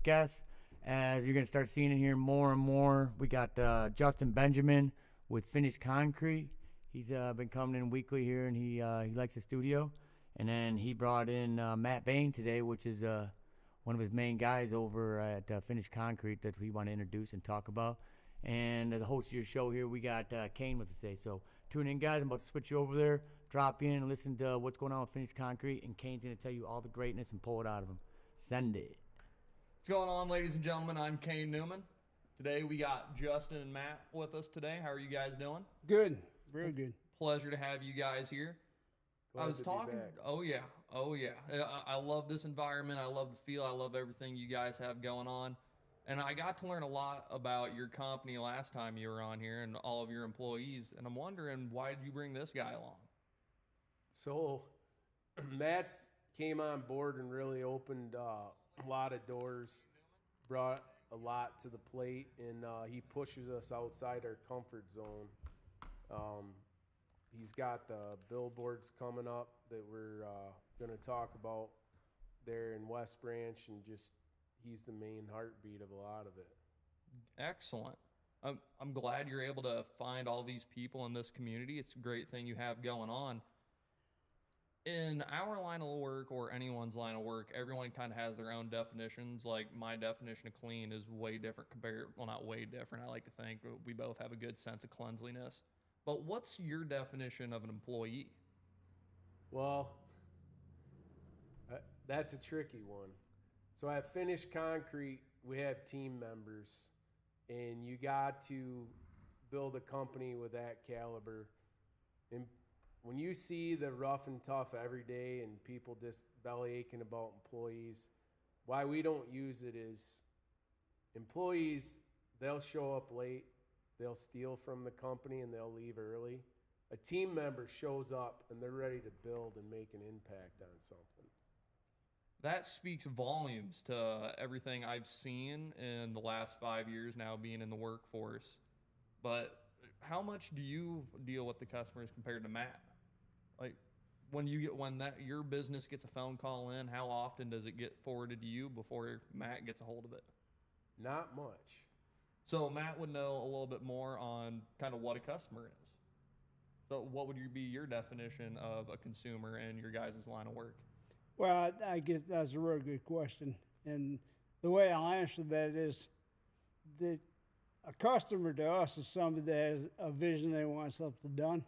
guests. As you're going to start seeing it here more and more, we got Justin Benjamin with Finished Concrete. He's been coming in weekly here, and he likes the studio. And then he brought in Matt Bayne today, which is one of his main guys over at Finished Concrete that we want to introduce and talk about. And the host of your show here, we got Kane with us today. So tune in, guys. I'm about to switch you over there. Drop in and listen to what's going on with Finished Concrete, and Kane's going to tell you all the greatness and pull it out of him. Send it. What's going on, ladies and gentlemen? I'm Kane Newman. Today we got Justin and Matt with us today. How are you guys doing? Good. Real good. Pleasure to have you guys here. Glad I was to be talking. back. Oh yeah. I love this environment. I love the feel. I love everything you guys have going on. And I got to learn a lot about your company last time you were on here and all of your employees. And I'm wondering, why did you bring this guy along? So, Matt's came on board and really opened a lot of doors, brought a lot to the plate, and he pushes us outside our comfort zone. He's got the billboards coming up that we're going to talk about there in West Branch, and just he's the main heartbeat of a lot of it. Excellent. I'm glad you're able to find all these people in this community. It's a great thing you have going on. In our line of work, or anyone's line of work, everyone kind of has their own definitions. Like, my definition of clean is way different not way different. I like to think we both have a good sense of cleanliness. But what's your definition of an employee? Well, that's a tricky one. So at Finished Concrete, we have team members, and you got to build a company with that caliber. And when you see the rough and tough every day and people just belly aching about employees, why we don't use it is employees, they'll show up late, they'll steal from the company, and they'll leave early. A team member shows up and they're ready to build and make an impact on something. That speaks volumes to everything I've seen in the last 5 years now being in the workforce. But how much do you deal with the customers compared to Matt? Like, when your business gets a phone call in, how often does it get forwarded to you before Matt gets a hold of it? Not much. So Matt would know a little bit more on kind of what a customer is. So what would be your definition of a consumer in your guys' line of work? Well, I guess that's a real good question. And the way I'll answer that is that a customer to us is somebody that has a vision, they want something done,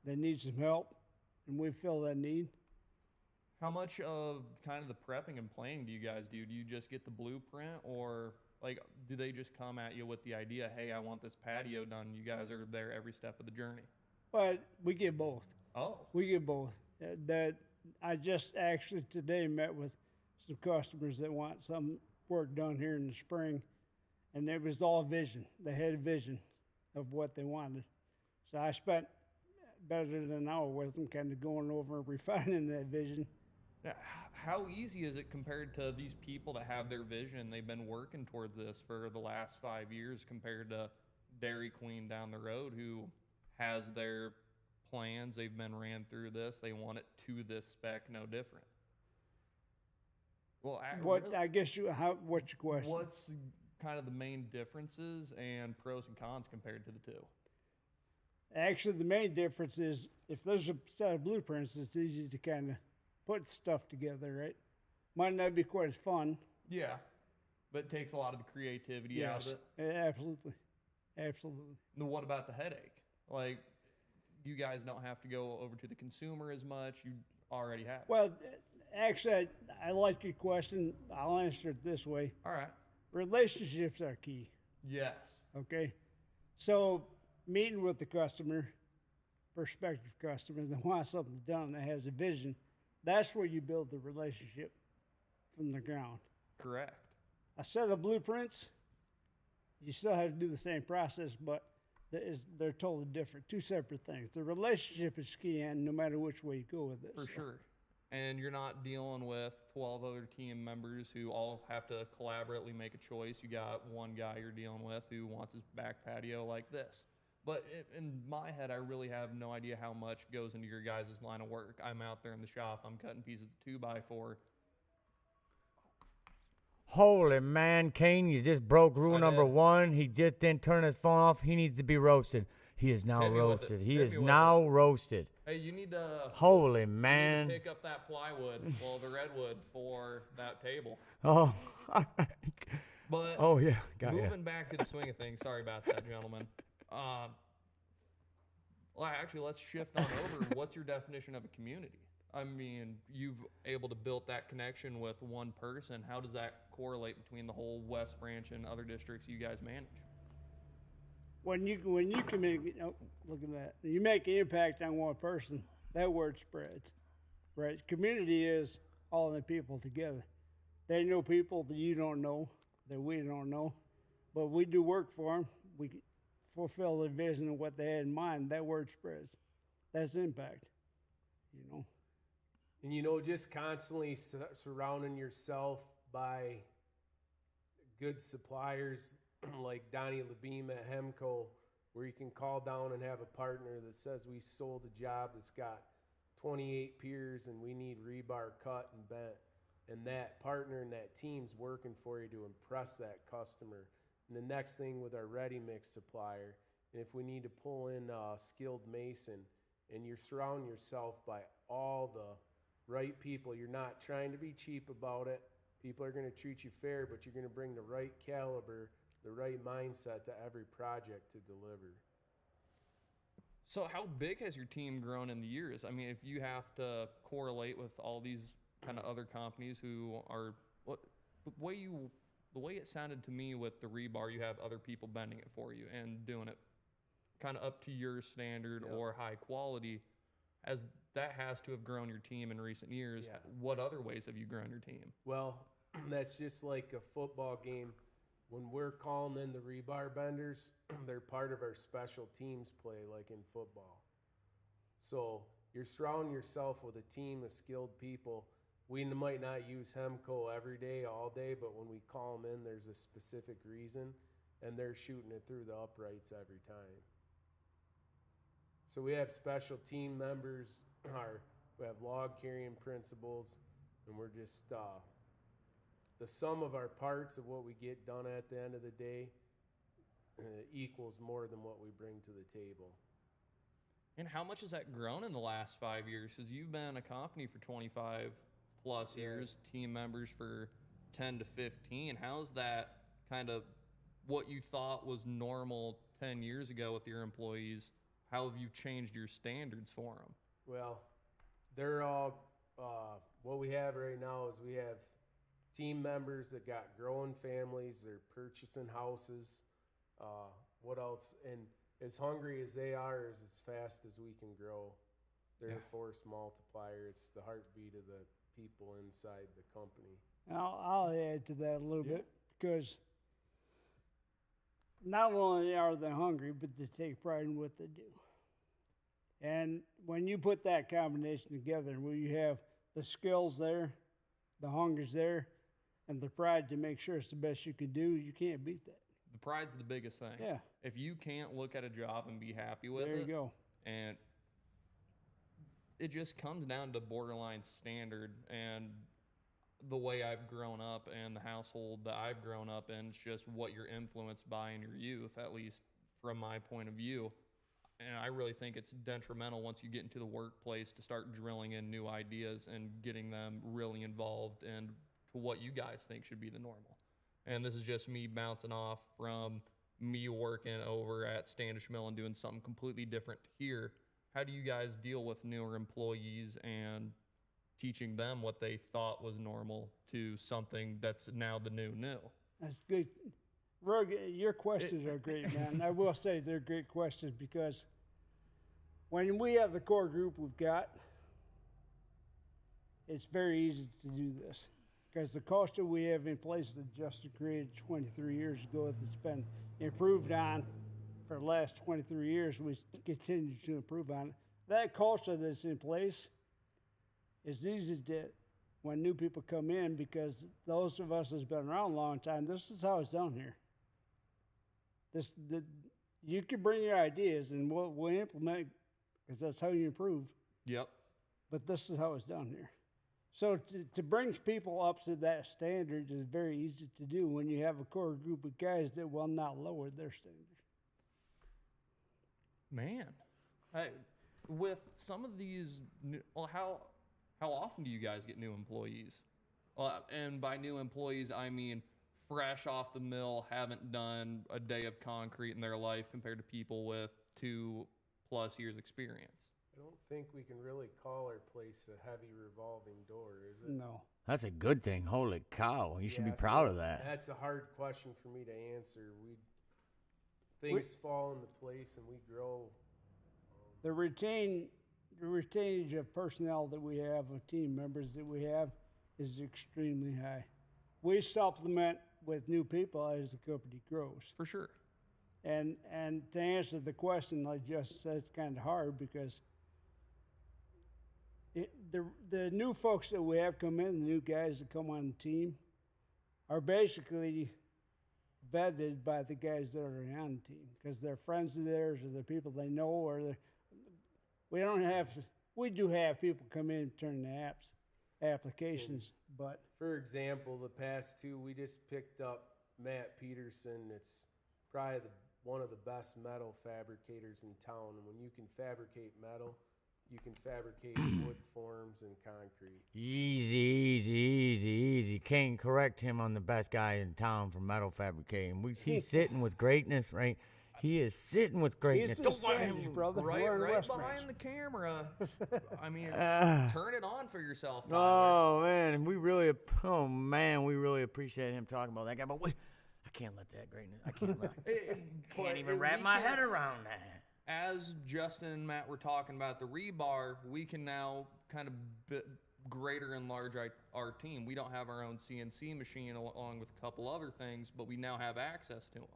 they need some help, and we fill that need. How much of kind of the prepping and planning do you guys do? Do you just get the blueprint, or like, do they just come at you with the idea, hey, I want this patio done? You guys are there every step of the journey. But we get both. Oh. We get both. That I just actually today met with some customers that want some work done here in the spring, and it was all vision. They had a vision of what they wanted. So I spent better than an hour with them, kind of going over and refining that vision. Now, how easy is it compared to these people that have their vision? They've been working towards this for the last 5 years compared to Dairy Queen down the road, who has their plans. They've been ran through this. They want it to this spec, no different. Well, what's your question? What's kind of the main differences and pros and cons compared to the two? Actually, the main difference is if there's a set of blueprints, it's easy to kind of put stuff together, right? Might not be quite as fun. Yeah, but it takes a lot of the creativity out of it. Absolutely. Absolutely. Now, what about the headache? Like, you guys don't have to go over to the consumer as much. You already have. Well, actually, I like your question. I'll answer it this way. All right. Relationships are key. Yes. Okay. So meeting with the customer, prospective customer that wants something done, that has a vision, that's where you build the relationship from the ground. Correct. A set of blueprints, you still have to do the same process, but they're totally different, two separate things. The relationship is key, and no matter which way you go with it. For sure. And you're not dealing with 12 other team members who all have to collaboratively make a choice. You got one guy you're dealing with who wants his back patio like this. But in my head, I really have no idea how much goes into your guys' line of work. I'm out there in the shop. I'm cutting pieces of 2x4. Holy man, Kane, you just broke rule I number did. 1. He just didn't turn his phone off. He needs to be roasted. He is now Hit me with it. roasted. He Hit is me with now roasted. Hey, you need to Holy you need man. to pick up that plywood, well, the redwood for that table. Oh. But Oh yeah, got ya. moving back to the swing of things. Sorry about that, gentlemen. Well, actually, let's shift on over. What's your definition of a community? I mean, you've able to build that connection with one person. How does that correlate between the whole West Branch and other districts you guys manage? When you communicate, oh, look at that. You make an impact on one person, that word spreads, right? Community is all the people together. They know people that you don't know, that we don't know, but we do work for them. We fulfill the vision of what they had in mind. That word spreads. That's impact, you know. And you know, just constantly surrounding yourself by good suppliers like Donnie Labime at Hemco, where you can call down and have a partner that says we sold a job that's got 28 piers and we need rebar cut and bent. And that partner and that team's working for you to impress that customer. And the next thing with our ready mix supplier, and if we need to pull in a skilled mason, and you're surrounding yourself by all the right people. You're not trying to be cheap about it. People are going to treat you fair, but you're going to bring the right caliber, the right mindset to every project to deliver. So how big has your team grown in the years? I mean, if you have to correlate with all these kind of other companies who are, the way it sounded to me with the rebar, you have other people bending it for you and doing it kind of up to your standard or high quality. As that has to have grown your team in recent years. Yeah. What other ways have you grown your team? Well, that's just like a football game. When we're calling in the rebar benders, they're part of our special teams play, like in football. So you're surrounding yourself with a team of skilled people. We might not use Hemco every day, all day, but when we call them in, there's a specific reason, and they're shooting it through the uprights every time. So we have special team members, we have log carrying principals, and we're just the sum of our parts of what we get done at the end of the day equals more than what we bring to the table. And how much has that grown in the last 5 years? Because you've been a company for 25 plus years, team members for 10 to 15. How's that kind of what you thought was normal 10 years ago with your employees? How have you changed your standards for them? Well, they're all, what we have right now is we have team members that got growing families, they're purchasing houses. What else? And as hungry as they are is as fast as we can grow. They're a force multiplier. It's the heartbeat of the people inside the company. I'll add to that a little bit, because not only are they hungry, but they take pride in what they do. And when you put that combination together, where you have the skills there, the hunger's there, and the pride to make sure it's the best you can do, you can't beat that. The pride's the biggest thing. Yeah. If you can't look at a job and be happy with it, There you go. and it just comes down to borderline standard. And the way I've grown up and the household that I've grown up in, it's just what you're influenced by in your youth, at least from my point of view. And I really think it's detrimental once you get into the workplace to start drilling in new ideas and getting them really involved in to what you guys think should be the normal. And this is just me bouncing off from me working over at Standish Mill and doing something completely different here. How do you guys deal with newer employees and teaching them what they thought was normal to something that's now the new? That's good. Rug, your questions are great, man. I will say they're great questions, because when we have the core group we've got, it's very easy to do this, because the culture we have in place that Justin created 23 years ago, that's been improved on for the last 23 years, we continue to improve on it. That culture that's in place is easy to, when new people come in, because those of us that's been around a long time, this is how it's done here. You can bring your ideas and we'll implement, because that's how you improve. Yep. But this is how it's done here. So to bring people up to that standard is very easy to do when you have a core group of guys that will not lower their standard. Man, with some of these, well, how often do you guys get new employees? And by new employees, I mean fresh off the mill, haven't done a day of concrete in their life compared to people with 2+ years experience. I don't think we can really call our place a heavy revolving door, is it? No. That's a good thing. Holy cow. You should be Yeah, proud so of that. That's a hard question for me to answer. Things fall into place and we grow. The retainage of personnel that we have, of team members that we have, is extremely high. We supplement with new people as the company grows. For sure. And to answer the question, I just said, it's kind of hard because the new folks that we have come in, the new guys that come on the team, are basically vetted by the guys that are on the team because they're friends of theirs or they're people they know, or we do have people come in and turn the applications, but For example, the past two, we just picked up Matt Peterson. It's probably one of the best metal fabricators in town. And when you can fabricate metal, you can fabricate wood forms and concrete. Easy. Can't correct him on the best guy in town for metal fabricating. He's sitting with greatness, right? He is sitting with greatness. he's Don't let Spanish, him. brother. Right, We're in right West behind Branch. the camera. I mean, Ah. turn it on for yourself, Tyler. Oh man, we really appreciate him talking about that guy. But I can't let that greatness. I can't. Can't even wrap my head around that. As Justin and Matt were talking about the rebar, we can now kind of greater enlarge our team. We don't have our own CNC machine along with a couple other things, but we now have access to them.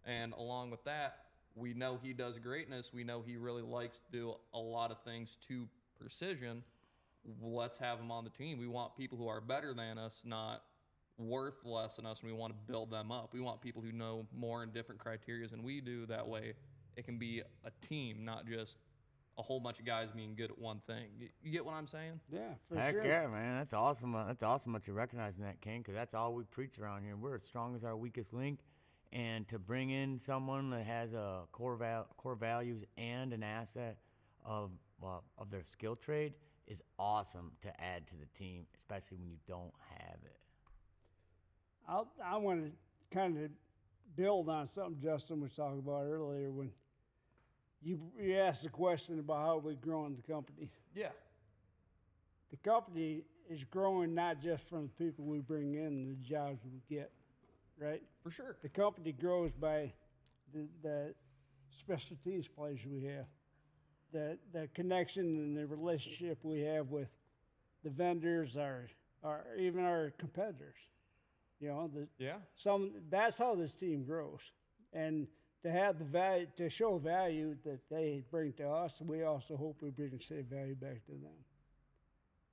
And along with that, we know he does greatness. We know he really likes to do a lot of things to precision. Let's have him on the team. We want people who are better than us, not worth less than us, and we want to build them up. We want people who know more in different criteria than we do. That way it can be a team, not just a whole bunch of guys being good at one thing. You get what I'm saying? Yeah, for Heck sure. yeah, man. That's awesome. That's awesome that you're recognizing that, King, because that's all we preach around here. We're as strong as our weakest link. And to bring in someone that has a core values and an asset of their skill trade is awesome to add to the team, especially when you don't have it. I want to kind of build on something Justin was talking about earlier when you asked the question about how we're growing the company. Yeah. The company is growing not just from the people we bring in and the jobs we get, right? For sure. The company grows by the specialties plays we have, the connection and the relationship we have with the vendors, even our competitors. You know, that's how this team grows, and to have the value, to show value that they bring to us, we also hope we bring the same value back to them.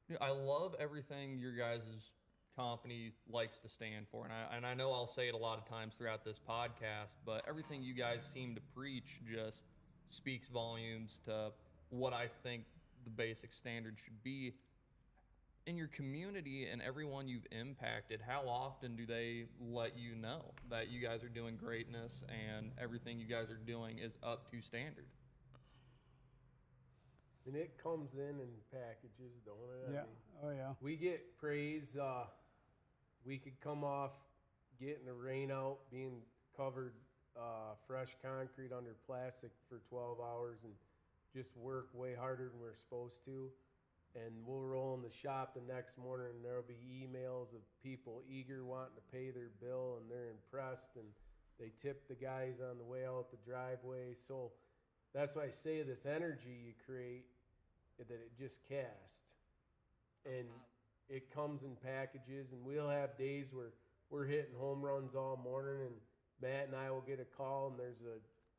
Yeah, I love everything your guys' company likes to stand for, and I know I'll say it a lot of times throughout this podcast, but everything you guys seem to preach just speaks volumes to what I think the basic standard should be. In your community and everyone you've impacted, how often do they let you know that you guys are doing greatness and everything you guys are doing is up to standard? And it comes in packages, don't it? Yeah. Oh yeah. We get praise. We could come off getting a rain out, being covered fresh concrete under plastic for 12 hours and just work way harder than we're supposed to. And we'll roll in the shop the next morning and there'll be emails of people eager wanting to pay their bill and they're impressed and they tip the guys on the way out the driveway. So that's why I say this energy you create, that it just casts. And it comes in packages, and we'll have days where we're hitting home runs all morning, and Matt and I will get a call, and there's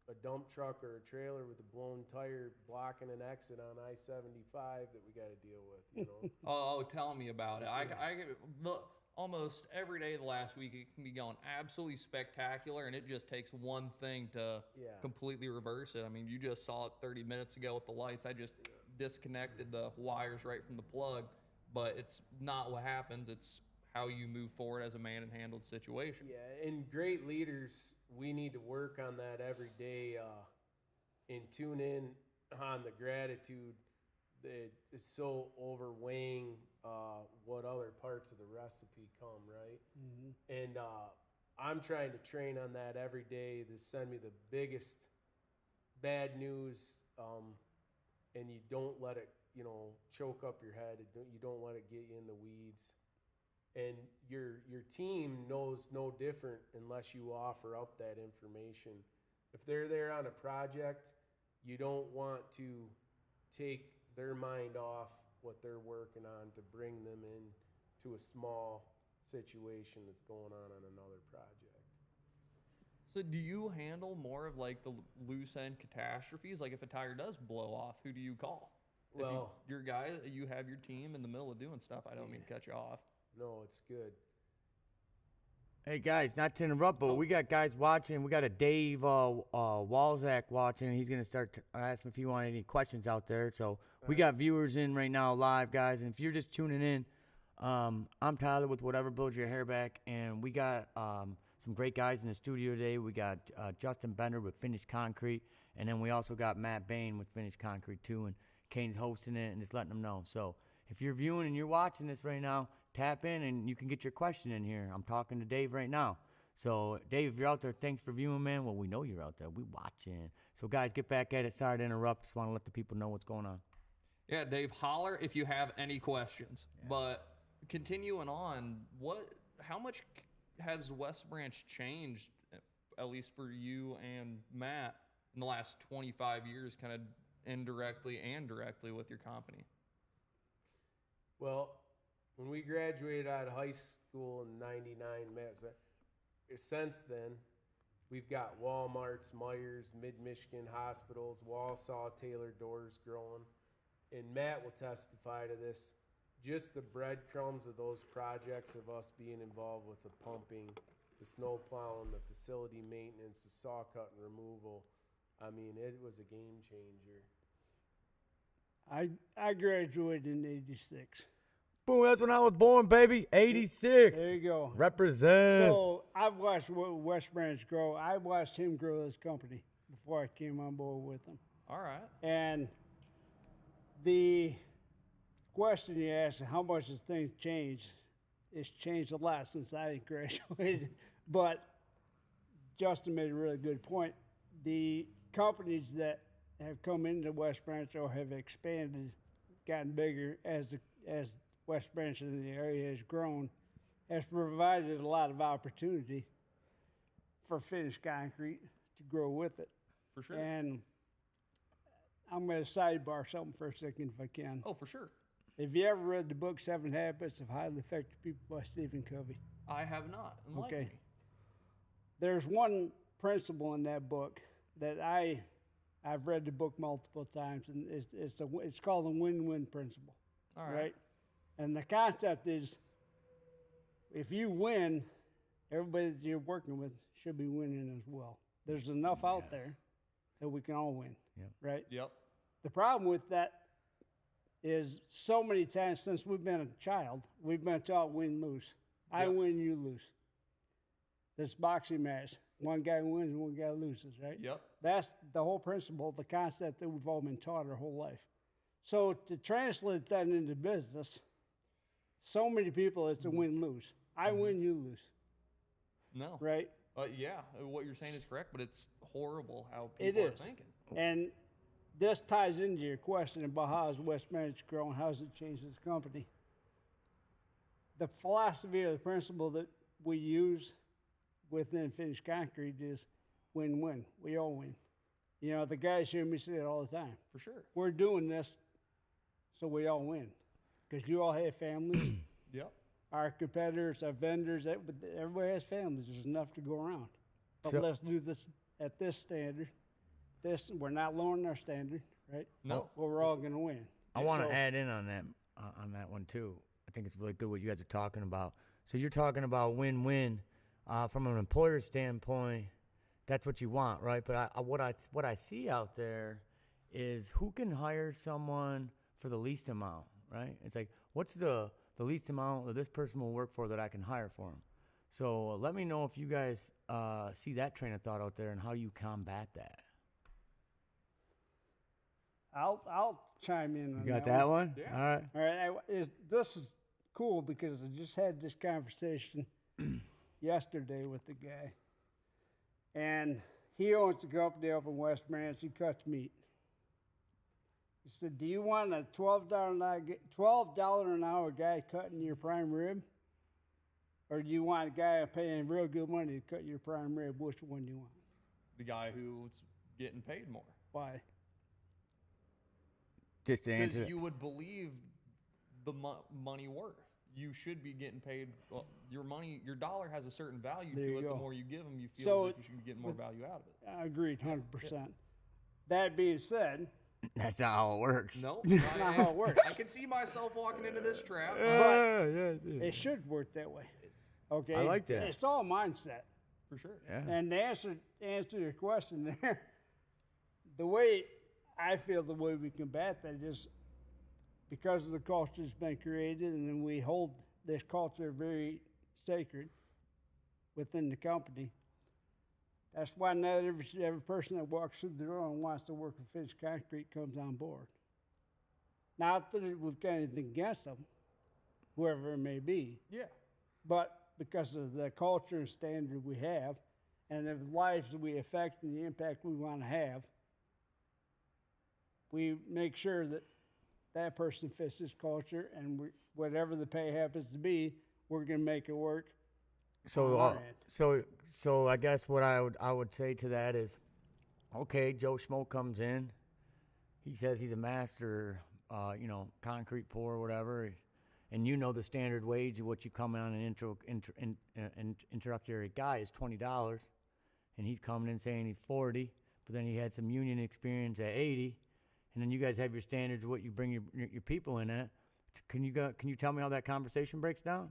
a dump truck or a trailer with a blown tire blocking an exit on I-75 that we got to deal with, you know. Oh, tell me about it. Almost every day the last week, it can be going absolutely spectacular, and it just takes one thing to completely reverse it. I mean, you just saw it 30 minutes ago with the lights. I just disconnected the wires right from the plug, but it's not what happens. It's how you move forward as a man-handled situation. Yeah, and great leaders, we need to work on that every day and tune in on the gratitude that is so overweighing what other parts of the recipe come, right? And I'm trying to train on that every day to send me the biggest bad news, and you don't let it, choke up your head. You don't let it get you in the weeds. And your team knows no different unless you offer up that information. If they're there on a project, you don't want to take their mind off what they're working on to bring them in to a small situation that's going on another project. So do you handle more of like the loose end catastrophes? Like if a tire does blow off, who do you call? Well, your guy, you have your team in the middle of doing stuff. I don't mean to cut you off. no, it's good. Hey guys, not to interrupt, but we got guys watching. We got a Dave Walzak watching. He's gonna start asking if you want any questions out there. So we got viewers in right now live, guys. And if you're just tuning in, I'm Tyler with Whatever Blows Your Hair Back, and we got some great guys in the studio today. We got Justin Bender with Finished Concrete, and then we also got Matt Bayne with Finished Concrete too. And Kane's hosting it and just letting them know. So if you're viewing and you're watching this right now, tap in and you can get your question in here. I'm talking to Dave right now. So, Dave, if you're out there, thanks for viewing, man. Well, we know you're out there. We watching. So, guys, get back at it. Sorry to interrupt. Just want to let the people know what's going on. Yeah, Dave, holler if you have any questions. Yeah. But continuing on, how much has West Branch changed, at least for you and Matt, in the last 25 years, kind of indirectly and directly with your company? Well, when we graduated out of high school in '99, Matt, since then, we've got Walmarts, Myers, Mid-Michigan hospitals, Walsall, Taylor doors growing. And Matt will testify to this. Just the breadcrumbs of those projects of us being involved with the pumping, the snow plowing, the facility maintenance, the saw cut and removal. I mean, it was a game changer. I graduated in '86. Boom, that's when I was born, baby. 86. There you go. Represent. So I've watched West Branch grow. I watched him grow this company before I came on board with him. All right. And the question you asked, how much has things changed? It's changed a lot since I graduated. But Justin made a really good point. The companies that have come into West Branch or have expanded, gotten bigger as West Branch in the area has grown, has provided a lot of opportunity for finished concrete to grow with it. For sure. And I'm going to sidebar something for a second if I can. Oh, for sure. Have you ever read the book 7 Habits of Highly Effective People by Stephen Covey? I have not. Enlighten me. There's one principle in that book that I've read the book multiple times, and it's called the win-win principle. All right. And the concept is, if you win, everybody that you're working with should be winning as well. There's enough out there that we can all win, right? Yep. The problem with that is so many times since we've been a child, we've been taught win-lose. I win, you lose. This boxing match, one guy wins and one guy loses, right? Yep. That's the whole principle, the concept that we've all been taught our whole life. So to translate that into business, so many people, it's a win-lose. I win, you lose. No. Right? Yeah, what you're saying is correct, but it's horrible how people are thinking. And this ties into your question about how has West Branch grown, how has it changed this company. The philosophy or the principle that we use within finished concrete is win-win. We all win. You know, the guys hear me say it all the time. For sure. We're doing this so we all win. Because you all have families. Yep. Our competitors, our vendors, everybody has families. There's enough to go around. But So- let's do this at this standard. We're not lowering our standard, right? No. Well, we're all going to win. I want to So- add in on that one too. I think it's really good what you guys are talking about. So you're talking about win-win from an employer standpoint. That's what you want, right? But what I see out there is who can hire someone for the least amount, right? It's like, what's the least amount that this person will work for that I can hire for him? So let me know if you guys see that train of thought out there and how you combat that. I'll chime in on You got that that one? Yeah. All right. All right, this is cool because I just had this conversation yesterday with the guy, and he owns a company up in West Branch. He cuts meat. He said, "Do you want a $12 an hour guy cutting your prime rib, or do you want a guy paying real good money to cut your prime rib? Which one do you want? The guy who's getting paid more. Why?" Just to answer. Because you would believe the money worth. You should be getting paid. Well, your dollar has a certain value There to you it. go. The more you give them, you feel So as if you should be getting more value out of it. I agreed, 100%. That being said, That's not how it works. Nope. that's not how it works. I can see myself walking into this trap. Yeah. It should work that way. Okay. I like that. It's all mindset. For sure. Yeah. And to answer your question there, the way I feel the way we combat that is because of the culture that's been created, and then we hold this culture very sacred within the company. That's why not every person that walks through the door and wants to work with finished concrete comes on board. Not that we've got anything against them, whoever it may be, Yeah. but because of the culture and standard we have, and the lives that we affect and the impact we want to have, we make sure that that person fits this culture, and whatever the pay happens to be, we're going to make it work. So, on our end. so I guess what I would say to that is, okay, Joe Schmo comes in. He says he's a master, concrete pour, whatever, and you know the standard wage of what you come on an introductory guy is $20, and he's coming in saying he's 40, but then he had some union experience at 80, and then you guys have your standards of what you bring your people in at. Can you tell me how that conversation breaks down?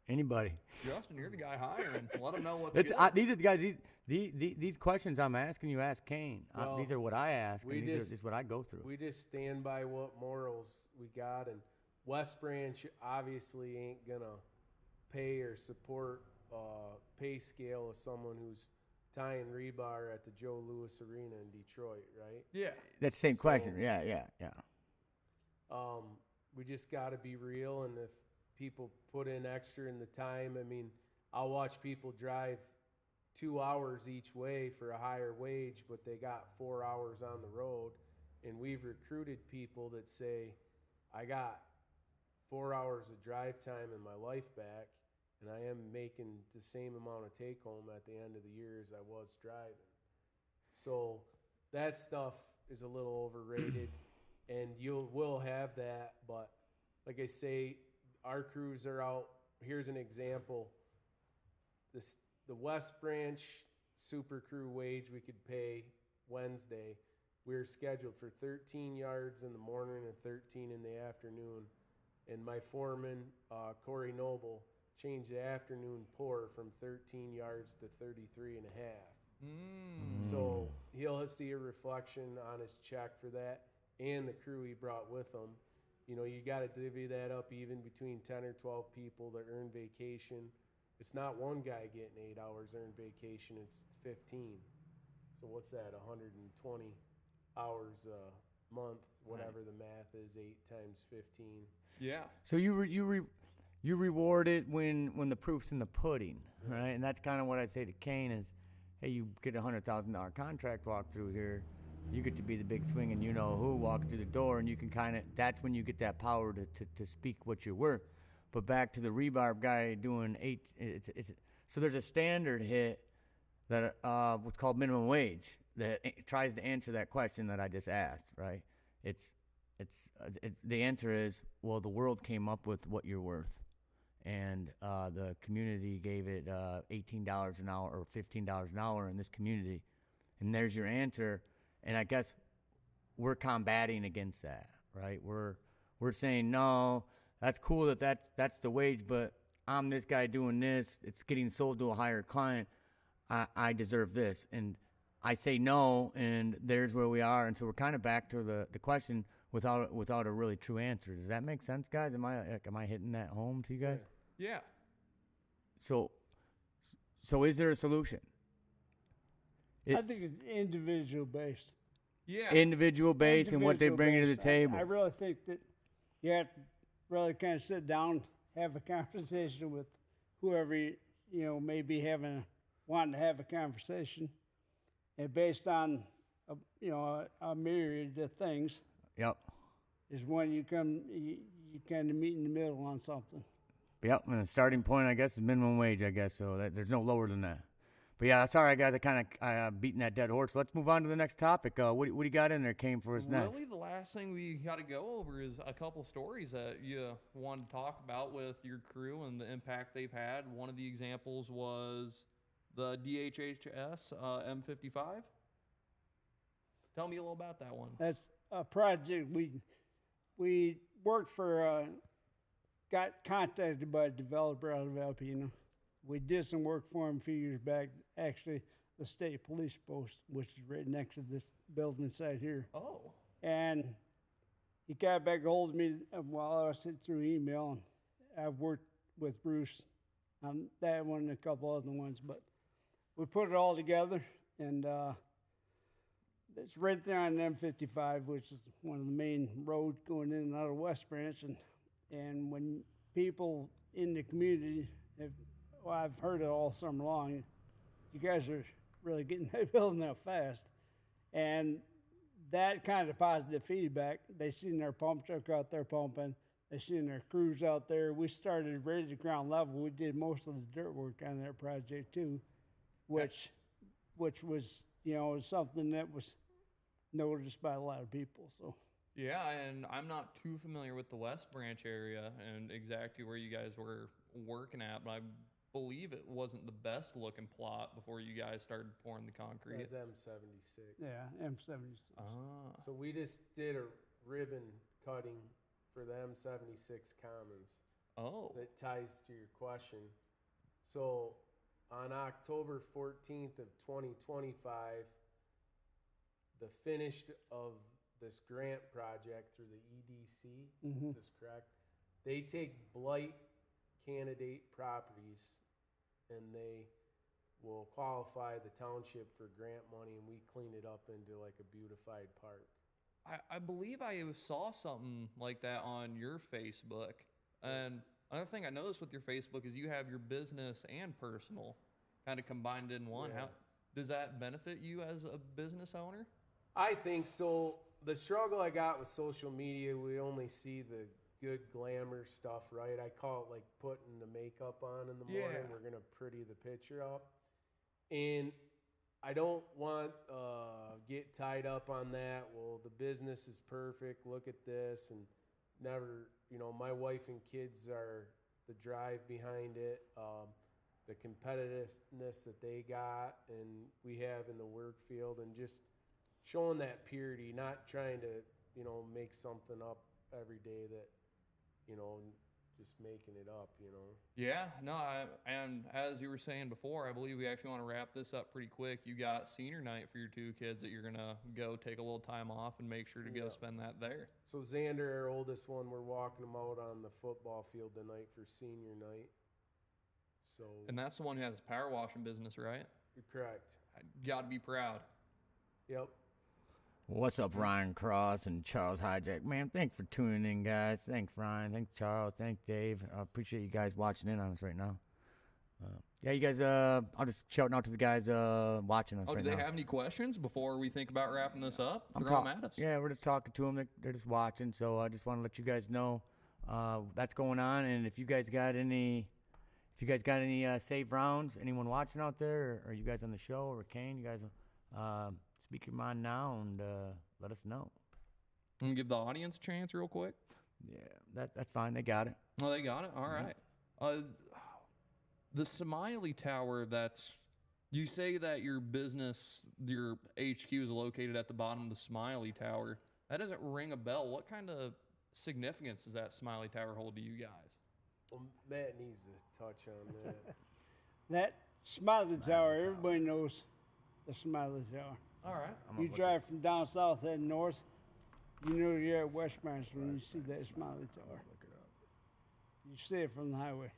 Anybody? Justin, you're the guy hiring. Let them know what's These good. are the guys. These questions I'm asking you, ask Kane. Well, these are what I ask, and this is what I go through. We just stand by what morals we got, and West Branch obviously ain't gonna pay or support pay scale of someone who's tying rebar at the Joe Louis Arena in Detroit, right? Yeah. That's the same question. Yeah. We just got to be real, and if people put in extra in the time, I mean, I'll watch people drive 2 hours each way for a higher wage, but they got 4 hours on the road, and we've recruited people that say, I got 4 hours of drive time in my life back, and I am making the same amount of take home at the end of the year as I was driving. So that stuff is a little overrated, and we'll have that, but like I say, our crews are out. Here's an example. The West Branch super crew wage we could pay Wednesday, we were scheduled for 13 yards in the morning and 13 in the afternoon. And my foreman, Corey Noble, changed the afternoon pour from 13 yards to 33 and a half. So he'll see a reflection on his check for that and the crew he brought with him. You know, you got to divvy that up even between 10 or 12 people that earn vacation. It's not one guy getting 8 hours earned vacation, it's 15. So what's that, 120 hours a month, whatever the math is, 8 times 15. Yeah. So you reward it when the proof's in the pudding, right? And that's kind of what I'd say to Kane is, hey, you get a $100,000 contract walk through here. You get to be the big swing, and you know who walking through the door, and you can that's when you get that power to speak what you're worth. But back to the rebarb guy doing 8, so there's a standard hit that what's called minimum wage that tries to answer that question that I just asked, right? The answer is, well, the world came up with what you're worth, and the community gave it $18 an hour or $15 an hour in this community, and there's your answer. And I guess we're combating against that, right? We're saying, no, that's cool that's the wage, but I'm this guy doing this. It's getting sold to a higher client. I deserve this. And I say no, and there's where we are. And so we're kind of back to the question, without a really true answer. Does that make sense, guys? Am I hitting that home to you guys? Yeah. So is there a solution? I think it's individual based. Yeah. Individual based and what they bring to the table. I really think that you have to really kind of sit down, have a conversation with whoever may be wanting to have a conversation, and based on a myriad of things. Yep. Is when you kind of meet in the middle on something. Yep, and the starting point, I guess, is minimum wage, I guess, so there's no lower than that. But yeah, that's all right, guys. I kind of beating that dead horse. Let's move on to the next topic. What do you got in there, came for us next? Really, the last thing we got to go over is a couple stories that you wanted to talk about with your crew and the impact they've had. One of the examples was the DHHS M55. Tell me a little about that one. That's a project we worked for. Got contacted by a developer out of Alpena. We did some work for him a few years back. Actually, the state police post, which is right next to this building site here. Oh. And he got back a hold of me while I was sitting through email. I've worked with Bruce on that one and a couple other ones, but we put it all together, and it's right there on M55, which is one of the main roads going in and out of West Branch. And when people in the community I've heard it all summer long, you guys are really getting that building up fast. And that kind of positive feedback, they seen their pump truck out there pumping, they seen their crews out there. We started right at the ground level. We did most of the dirt work on that project too, which was, something that was noticed by a lot of people. So. Yeah, and I'm not too familiar with the West Branch area and exactly where you guys were working at, but I believe it wasn't the best looking plot before you guys started pouring the concrete. It was M76. Yeah, M76. Ah. So we just did a ribbon cutting for the M76 Commons. Oh. That ties to your question. So on October 14th of 2025, the finish of this grant project through the EDC, is this correct? They take blight candidate properties and they will qualify the township for grant money, and we clean it up into like a beautified park. I believe I saw something like that on your Facebook. And another thing I noticed with your Facebook is you have your business and personal kind of combined in one. Yeah. How does that benefit you as a business owner? I think so. The struggle I got with social media, we only see the good glamour stuff, right? I call it like putting the makeup on in the morning. Yeah. We're going to pretty the picture up. And I don't want get tied up on that. Well, the business is perfect. Look at this. And never, my wife and kids are the drive behind it. The competitiveness that they got and we have in the work field, and just showing that purity, not trying to, make something up every day that, just making it up, Yeah, no, and as you were saying before, I believe we actually want to wrap this up pretty quick. You got senior night for your two kids that you're going to go take a little time off and make sure to go spend that there. So Xander, our oldest one, we're walking him out on the football field tonight for senior night. So. And that's the one who has a power washing business, right? You're correct. You got to be proud. Yep. What's up, Ryan Cross and Charles Hijack? Man, thanks for tuning in, guys. Thanks, Ryan. Thanks, Charles. Thanks, Dave. I appreciate you guys watching in on us right now. Yeah, you guys, I'll just shout out to the guys watching us right now. Do they have any questions before we think about wrapping this up? Throw them at us. Yeah, we're just talking to them. They're just watching, so I just want to let you guys know that's going on. And if you guys got any save rounds, anyone watching out there, or you guys on the show, or Kane, you guys speak your mind now and let us know. And give the audience a chance real quick. Yeah, that's fine. They got it. Oh, they got it? All right. The Smiley Tower, you say that your business, your HQ is located at the bottom of the Smiley Tower. That doesn't ring a bell. What kind of significance does that Smiley Tower hold to you guys? Well, Matt needs to touch on that. That Smiley Tower, everybody knows the Smiley Tower. All right. You drive from down south heading north, You know you're at Westminster when you see that Smiley Tower. You see it from the highway.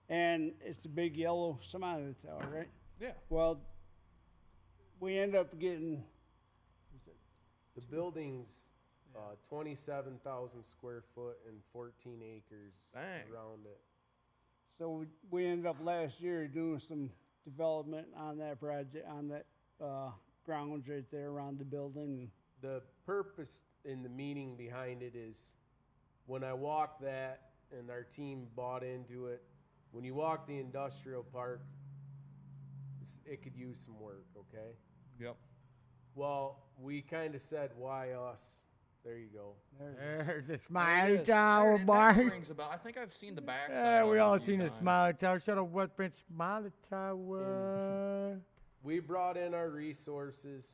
And it's a big yellow Smiley Tower, right? Yeah. Well, we end up getting The building's 27,000 square foot and 14 acres Dang. around it. So we ended up last year doing some development on that project, on that grounds right there around the building. The purpose and the meaning behind it is when I walked that and our team bought into it, when you walk the industrial park, it could use some work, okay? Yep. Well, we kind of said, why us? There you go. There's the Smiley is. Tower, That boys. rings about. I think I've seen the back. Yeah, we all seen the Smiley Tower. Shut up, West Branch Smiley Tower. We brought in our resources,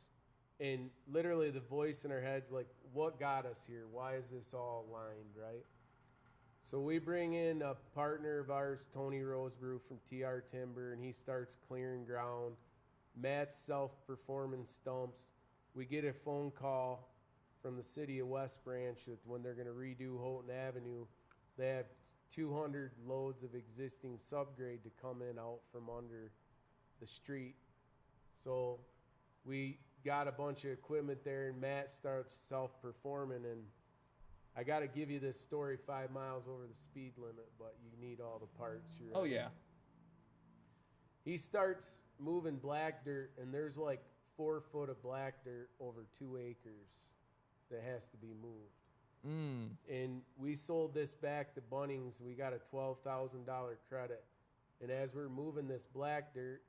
and literally the voice in our heads, like, what got us here? Why is this all aligned, right? So we bring in a partner of ours, Tony Rosebrew from TR Timber, and he starts clearing ground. Matt's self-performing stumps. We get a phone call from the city of West Branch that when they're going to redo Houghton Avenue, they have 200 loads of existing subgrade to come in out from under the street. So we got a bunch of equipment there, and Matt starts self-performing, and I got to give you this story 5 miles over the speed limit, but you need all the parts. Oh yeah. He starts moving black dirt, and there's like 4 foot of black dirt over 2 acres that has to be moved. And we sold this back to Bunnings. We got a $12,000 credit. And as we're moving this black dirt,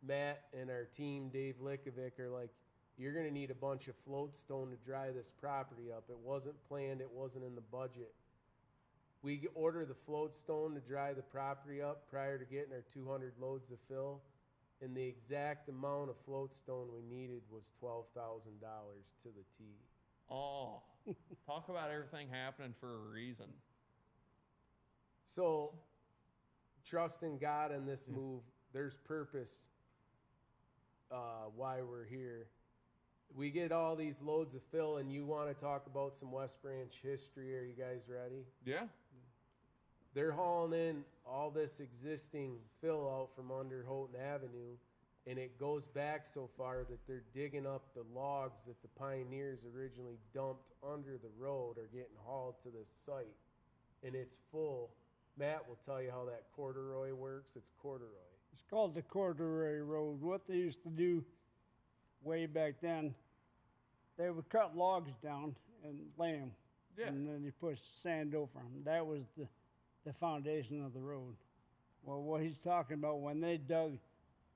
Matt and our team, Dave Likovic, are like, you're going to need a bunch of float stone to dry this property up. It wasn't planned. It wasn't in the budget. We order the float stone to dry the property up prior to getting our 200 loads of fill. And the exact amount of float stone we needed was $12,000 to the T. Oh, talk about everything happening for a reason. So, trusting God in this move, there's purpose why we're here. We get all these loads of fill, and you want to talk about some West Branch history. Are you guys ready? Yeah. They're hauling in all this existing fill out from under Houghton Avenue, and it goes back so far that they're digging up the logs that the pioneers originally dumped under the road are getting hauled to this site. And it's full. Matt will tell you how that corduroy works. It's corduroy. It's called the Corduroy Road. What they used to do way back then, they would cut logs down and lay them. Yeah. And then you push sand over them. That was the foundation of the road. Well, what he's talking about, when they dug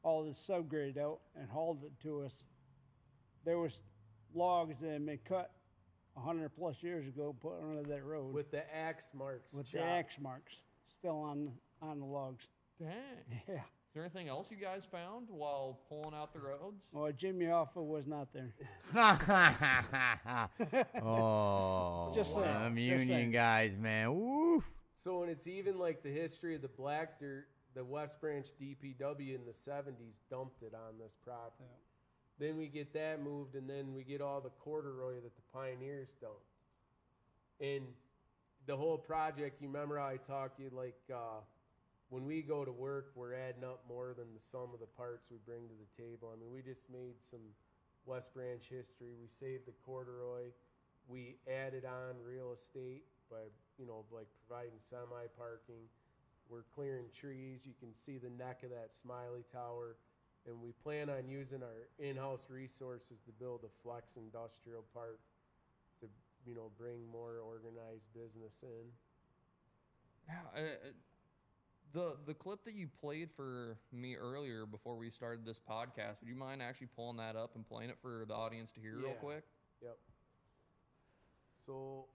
all this subgrade out and hauled it to us, there was logs that had been cut 100 plus years ago, put under that road. With the axe marks. With the chopped. axe marks still on the logs. Dang. Yeah. Is there anything else you guys found while pulling out the roads? Well, Jimmy Hoffa was not there. Oh, Just saying, them just union saying. guys, man. Woo. So, and it's even like the history of the black dirt, the West Branch DPW in the 70s dumped it on this property. Then we get that moved, and then we get all the corduroy that the pioneers dumped. And the whole project, you remember how I talked to you, like, when we go to work, we're adding up more than the sum of the parts we bring to the table. I mean, we just made some West Branch history. We saved the corduroy. We added on real estate by, like providing semi-parking. We're clearing trees. You can see the neck of that Smiley Tower. And we plan on using our in-house resources to build a flex industrial park to, bring more organized business in. Yeah. The clip that you played for me earlier before we started this podcast, would you mind actually pulling that up and playing it for the audience to hear real quick? Yep. So,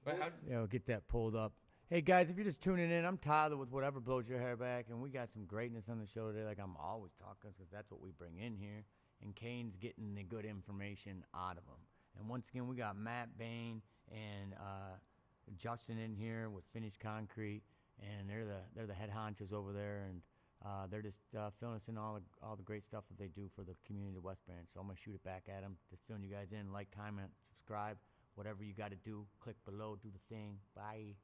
But how, Yeah, we'll get that pulled up. Hey guys, if you're just tuning in, I'm Tyler with Whatever Blows Your Hair Back, and we got some greatness on the show today, like I'm always talking, because that's what we bring in here. And Kane's getting the good information out of them. And once again, we got Matt Bayne and Justin in here with Finished Concrete, and they're the head honchos over there. And They're just filling us in all the great stuff that they do for the community of West Branch. So I'm gonna shoot it back at them. Just filling you guys in. Like, comment, subscribe, whatever you got to do. Click below, do the thing. Bye.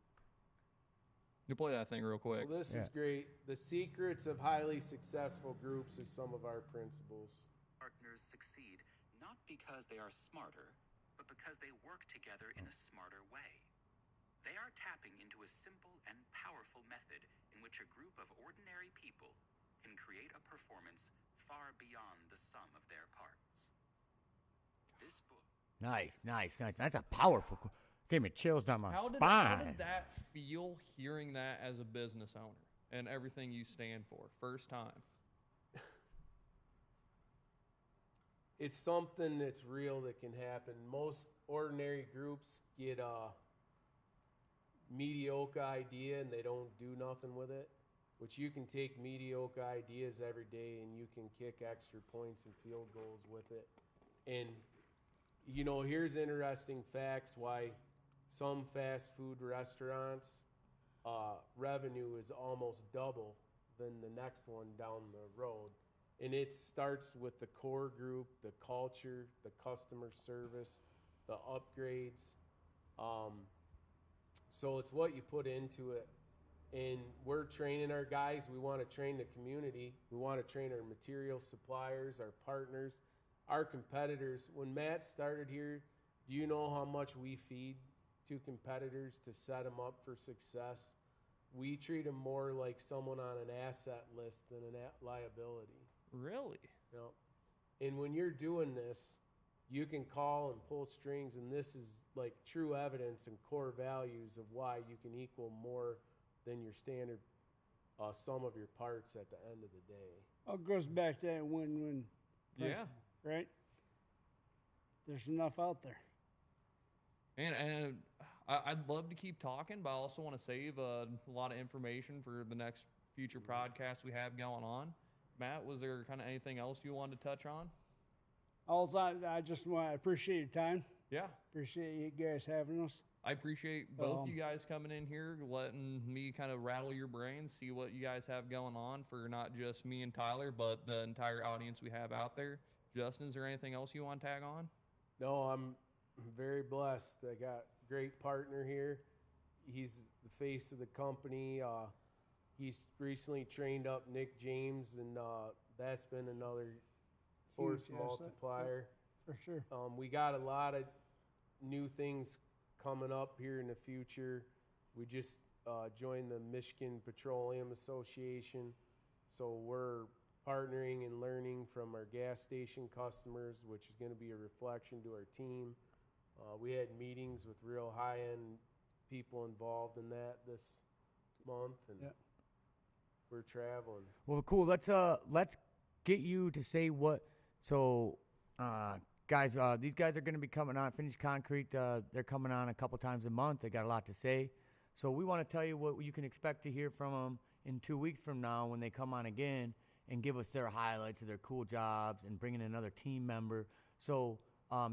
You play that thing real quick. So this is great. The secrets of highly successful groups is some of our principles. Partners succeed not because they are smarter, but because they work together in a smarter way. They are tapping into a simple and powerful method in which a group of ordinary people can create a performance far beyond the sum of their parts. This book. Nice. That's a powerful. Gave me chills down my spine. How did that feel hearing that as a business owner and everything you stand for? First time. It's something that's real that can happen. Most ordinary groups get a mediocre idea and they don't do nothing with it. Which you can take mediocre ideas every day and you can kick extra points and field goals with it. And, you know, here's interesting facts why some fast food restaurants revenue is almost double than the next one down the road. And it starts with the core group, the culture, the customer service, the upgrades. So it's what you put into it. And we're training our guys. We want to train the community. We want to train our material suppliers, our partners, our competitors. When Matt started here, do you know how much we feed to competitors to set them up for success? We treat them more like someone on an asset list than a liability. Really? You know? And when you're doing this, you can call and pull strings, and this is like true evidence and core values of why you can equal more than your standard sum of your parts at the end of the day. Well, it goes back to that win-win principle, right? There's enough out there. And I'd love to keep talking, but I also want to save a lot of information for the next future podcasts we have going on. Matt, was there kind of anything else you wanted to touch on? I just want to appreciate your time. Yeah. Appreciate you guys having us. I appreciate both you guys coming in here, letting me kind of rattle your brains, see what you guys have going on for not just me and Tyler, but the entire audience we have out there. Justin, is there anything else you want to tag on? No, I'm very blessed. I got a great partner here. He's the face of the company. He's recently trained up Nick James, and that's been another force multiplier. For sure. We got a lot of new things coming up here in the future. We just joined the Michigan Petroleum Association, so we're partnering and learning from our gas station customers, which is going to be a reflection to our team. We had meetings with real high-end people involved in that this month, and we're traveling. Well, cool. Let's get you to say what. So, guys, these guys are going to be coming on Finished Concrete. They're coming on a couple times a month. They got a lot to say. So we want to tell you what you can expect to hear from them in 2 weeks from now when they come on again and give us their highlights of their cool jobs and bring in another team member. So,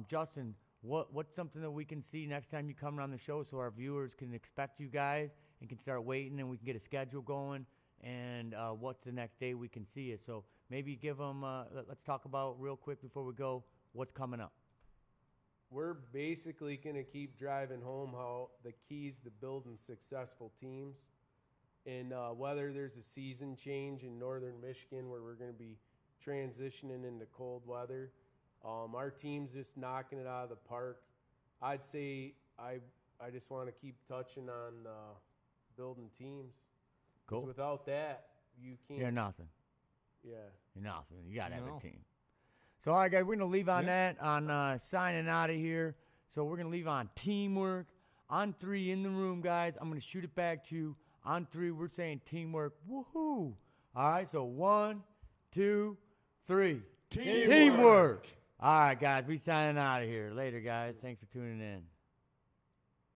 Justin, what's something that we can see next time you come on the show so our viewers can expect you guys and can start waiting and we can get a schedule going, and what's the next day we can see it. So maybe give them, let's talk about real quick before we go, what's coming up. We're basically going to keep driving home how the keys to building successful teams. And whether there's a season change in northern Michigan where we're going to be transitioning into cold weather, our team's just knocking it out of the park. I'd say I just want to keep touching on building teams. Cool. Without that, you can't. You're nothing. Yeah. You're nothing. You got to have a team. So, all right, guys, we're going to leave on that, on signing out of here. So we're going to leave on teamwork. On 3 in the room, guys. I'm going to shoot it back to you. On 3, we're saying teamwork. Woohoo. All right, so 1, 2, 3. Teamwork. All right, guys, we signing out of here. Later, guys. Thanks for tuning in.